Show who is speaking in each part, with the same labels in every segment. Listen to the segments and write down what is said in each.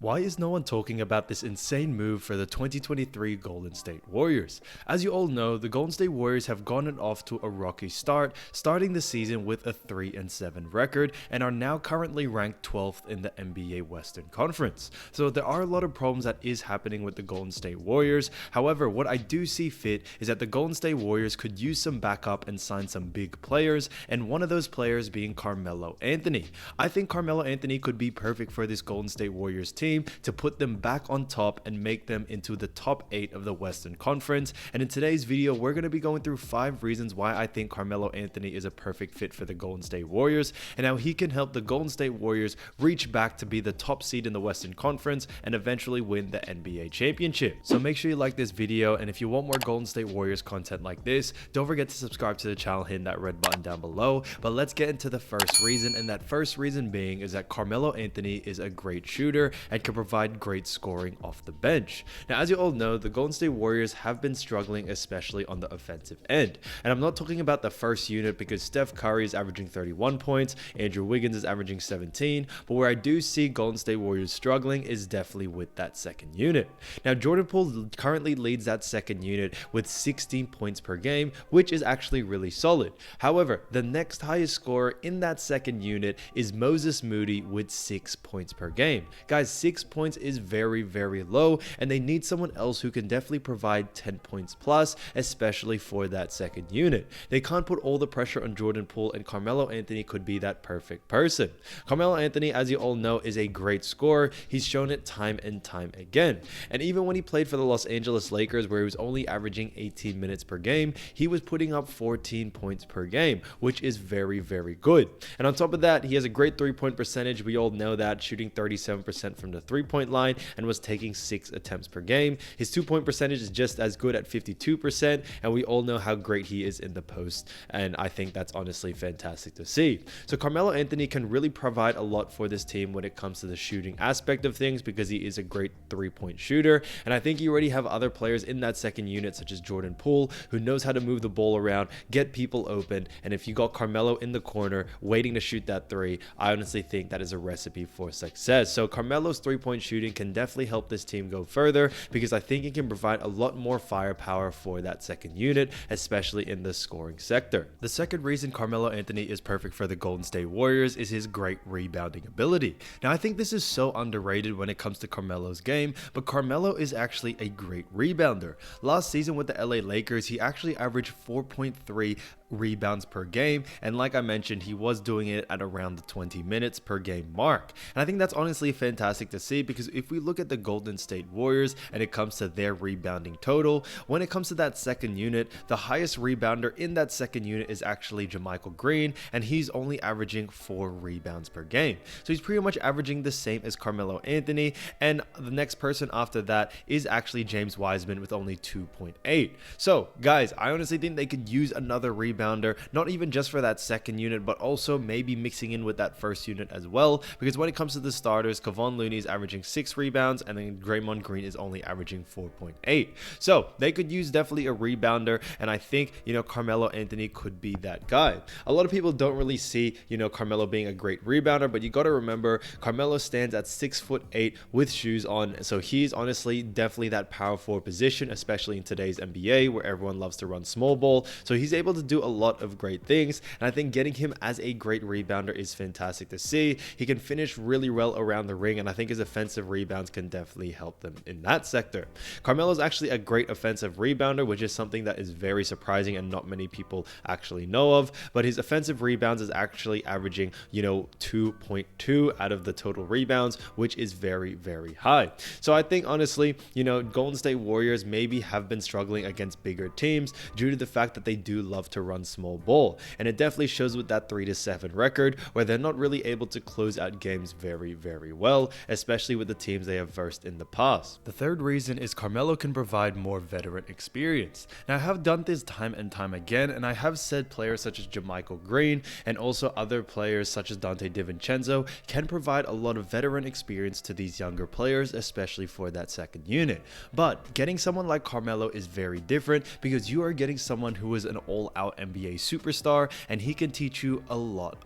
Speaker 1: Why is no one talking about this insane move for the 2023 Golden State Warriors? As you all know, the Golden State Warriors have gotten off to a rocky start, starting the season with a 3-7 record and are now currently ranked 12th in the NBA Western Conference. So there are a lot of problems that is happening with the Golden State Warriors. However, what I do see fit is that the Golden State Warriors could use some backup and sign some big players, and one of those players being Carmelo Anthony. I think Carmelo Anthony could be perfect for this Golden State Warriors team to put them back on top and make them into the top 8 of the Western Conference. And in today's video, we're going to be going through 5 reasons why I think Carmelo Anthony is a perfect fit for the Golden State Warriors and how he can help the Golden State Warriors reach back to be the top seed in the Western Conference and eventually win the NBA championship. So make sure you like this video, and if you want more Golden State Warriors content like this, don't forget to subscribe to the channel, hitting that red button down below. But let's get into the first reason, and that first reason being is that Carmelo Anthony is a great shooter and can provide great scoring off the bench. Now, as you all know, the Golden State Warriors have been struggling, especially on the offensive end. And I'm not talking about the first unit because Steph Curry is averaging 31 points, Andrew Wiggins is averaging 17, but where I do see Golden State Warriors struggling is definitely with that second unit. Now, Jordan Poole currently leads that second unit with 16 points per game, which is actually really solid. However, the next highest scorer in that second unit is Moses Moody with 6 points per game. Guys, 6 points is very low, and they need someone else who can definitely provide 10 points plus, especially for that second unit. They can't put all the pressure on Jordan Poole, and Carmelo Anthony could be that perfect person. Carmelo Anthony, as you all know, is a great scorer. He's shown it time and time again. And even when he played for the Los Angeles Lakers, where he was only averaging 18 minutes per game, he was putting up 14 points per game, which is very good. And on top of that, he has a great 3-point percentage. We all know that, shooting 37% from the 3-point line and was taking 6 attempts per game. His 2-point percentage is just as good at 52%, and we all know how great he is in the post, and I think that's honestly fantastic to see. So Carmelo Anthony can really provide a lot for this team when it comes to the shooting aspect of things, because he is a great 3-point shooter, and I think you already have other players in that second unit such as Jordan Poole, who knows how to move the ball around, get people open, and if you got Carmelo in the corner waiting to shoot that 3, I honestly think that is a recipe for success. So Carmelo's 3-point shooting can definitely help this team go further, because I think it can provide a lot more firepower for that second unit, especially in the scoring sector. The second reason Carmelo Anthony is perfect for the Golden State Warriors is his great rebounding ability. Now, I think this is so underrated when it comes to Carmelo's game, but Carmelo is actually a great rebounder. Last season with the LA Lakers, he actually averaged 4.3 rebounds per game, and like I mentioned, he was doing it at around the 20 minutes per game mark. And I think that's honestly fantastic to see, because if we look at the Golden State Warriors and it comes to their rebounding total, when it comes to that second unit, the highest rebounder in that second unit is actually JaMychal Green, and he's only averaging 4 rebounds per game. So he's pretty much averaging the same as Carmelo Anthony, and the next person after that is actually James Wiseman with only 2.8. So guys, I honestly think they could use another rebounder, not even just for that second unit, but also maybe mixing in with that first unit as well, because when it comes to the starters, Kevon Looney is averaging 6 rebounds, and then Draymond Green is only averaging 4.8. So they could use definitely a rebounder, and I think, Carmelo Anthony could be that guy. A lot of people don't really see, Carmelo being a great rebounder, but you got to remember, Carmelo stands at 6'8" with shoes on, so he's honestly definitely that power forward position, especially in today's NBA where everyone loves to run small ball. So he's able to do a lot of great things, and I think getting him as a great rebounder is fantastic to see. He can finish really well around the ring, and I think his offensive rebounds can definitely help them in that sector. Carmelo is actually a great offensive rebounder, which is something that is very surprising and not many people actually know of, but his offensive rebounds is actually averaging 2.2 out of the total rebounds, which is very high. So I think honestly, Golden State Warriors maybe have been struggling against bigger teams due to the fact that they do love to run small ball, and it definitely shows with that 3-7 record, where they're not really able to close out games very well, especially with the teams they have versed in the past. The third reason is Carmelo can provide more veteran experience. Now, I have done this time and time again, and I have said players such as JaMychal Green and also other players such as Dante DiVincenzo can provide a lot of veteran experience to these younger players, especially for that second unit. But getting someone like Carmelo is very different, because you are getting someone who is an all-out NBA superstar, and he can teach you a lot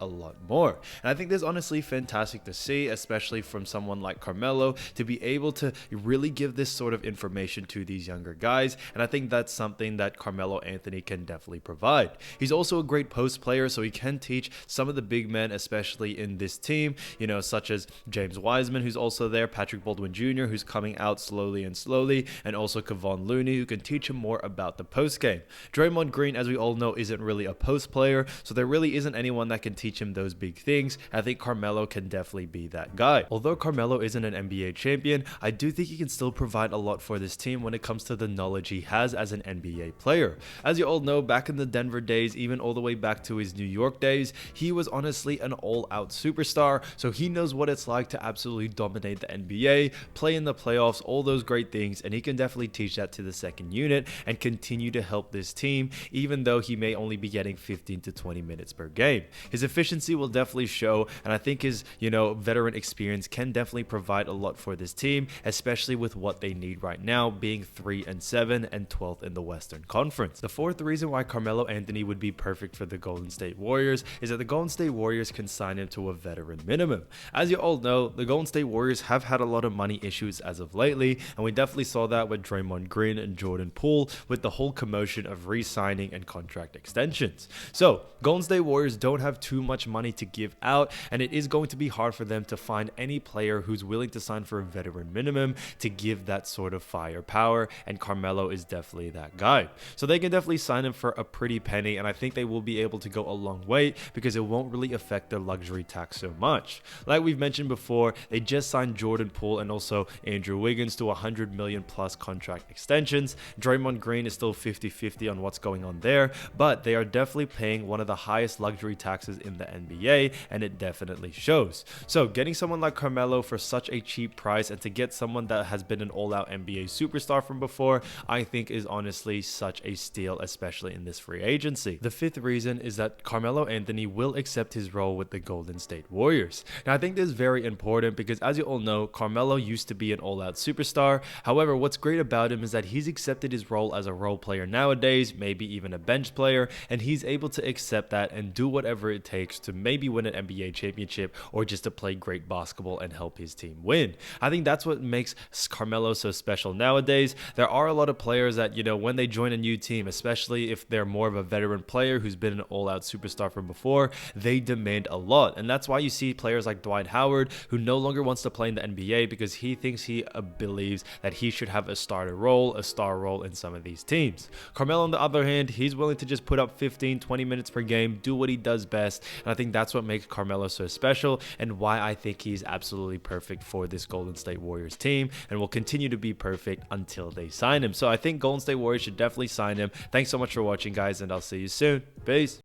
Speaker 1: more. And I think this is honestly fantastic to see, especially from someone like Carmelo, to be able to really give this sort of information to these younger guys. And I think that's something that Carmelo Anthony can definitely provide. He's also a great post player, so he can teach some of the big men, especially in this team, such as James Wiseman, who's also there, Patrick Baldwin Jr., who's coming out slowly, and also Kevon Looney, who can teach him more about the post game. Draymond Green, as we all know, isn't really a post player, so there really isn't anyone that can teach him those big things. I think Carmelo can definitely be that guy. Although Carmelo isn't an NBA champion, I do think he can still provide a lot for this team when it comes to the knowledge he has as an NBA player. As you all know, back in the Denver days, even all the way back to his New York days, he was honestly an all-out superstar, so he knows what it's like to absolutely dominate the NBA, play in the playoffs, all those great things, and he can definitely teach that to the second unit and continue to help this team, even though he may only be getting 15 to 20 minutes per game. His efficiency will definitely show, and I think his, veteran experience can definitely provide a lot for this team, especially with what they need right now, being 3-7 and 12th in the Western Conference. The fourth reason why Carmelo Anthony would be perfect for the Golden State Warriors is that the Golden State Warriors can sign him to a veteran minimum. As you all know, the Golden State Warriors have had a lot of money issues as of lately, and we definitely saw that with Draymond Green and Jordan Poole with the whole commotion of re-signing and contract extensions. So Golden State Warriors don't have too much money to give out, and it is going to be hard for them to find any player who's willing to sign for a veteran minimum to give that sort of firepower, and Carmelo is definitely that guy. So they can definitely sign him for a pretty penny, and I think they will be able to go a long way because it won't really affect their luxury tax so much. Like we've mentioned before, they just signed Jordan Poole and also Andrew Wiggins to $100 million plus contract extensions. Draymond Green is still 50-50 on what's going on there, but they are definitely paying one of the highest luxury taxes in the NBA, and it definitely shows. So getting someone like Carmelo for such a cheap price, and to get someone that has been an all-out NBA superstar from before, I think is honestly such a steal, especially in this free agency. The fifth reason is that Carmelo Anthony will accept his role with the Golden State Warriors. Now I think this is very important because, as you all know, Carmelo used to be an all-out superstar. However, what's great about him is that he's accepted his role as a role player nowadays, maybe even a bench player, and he's able to accept that and do whatever it takes to maybe win an NBA championship or just to play great basketball and help his team win. I think that's what makes Carmelo so special nowadays. There are a lot of players that, when they join a new team, especially if they're more of a veteran player who's been an all-out superstar from before, they demand a lot. And that's why you see players like Dwight Howard, who no longer wants to play in the NBA because he thinks he believes that he should have a starter role, a star role in some of these teams. Carmelo, on the other hand, he's willing to just put up 15-20 minutes per game, do what he does best, and I think that's what makes Carmelo so special and why I think he's absolutely perfect for this Golden State Warriors team and will continue to be perfect until they sign him. So I think Golden State Warriors should definitely sign him. Thanks so much for watching, guys, and I'll see you soon. Peace.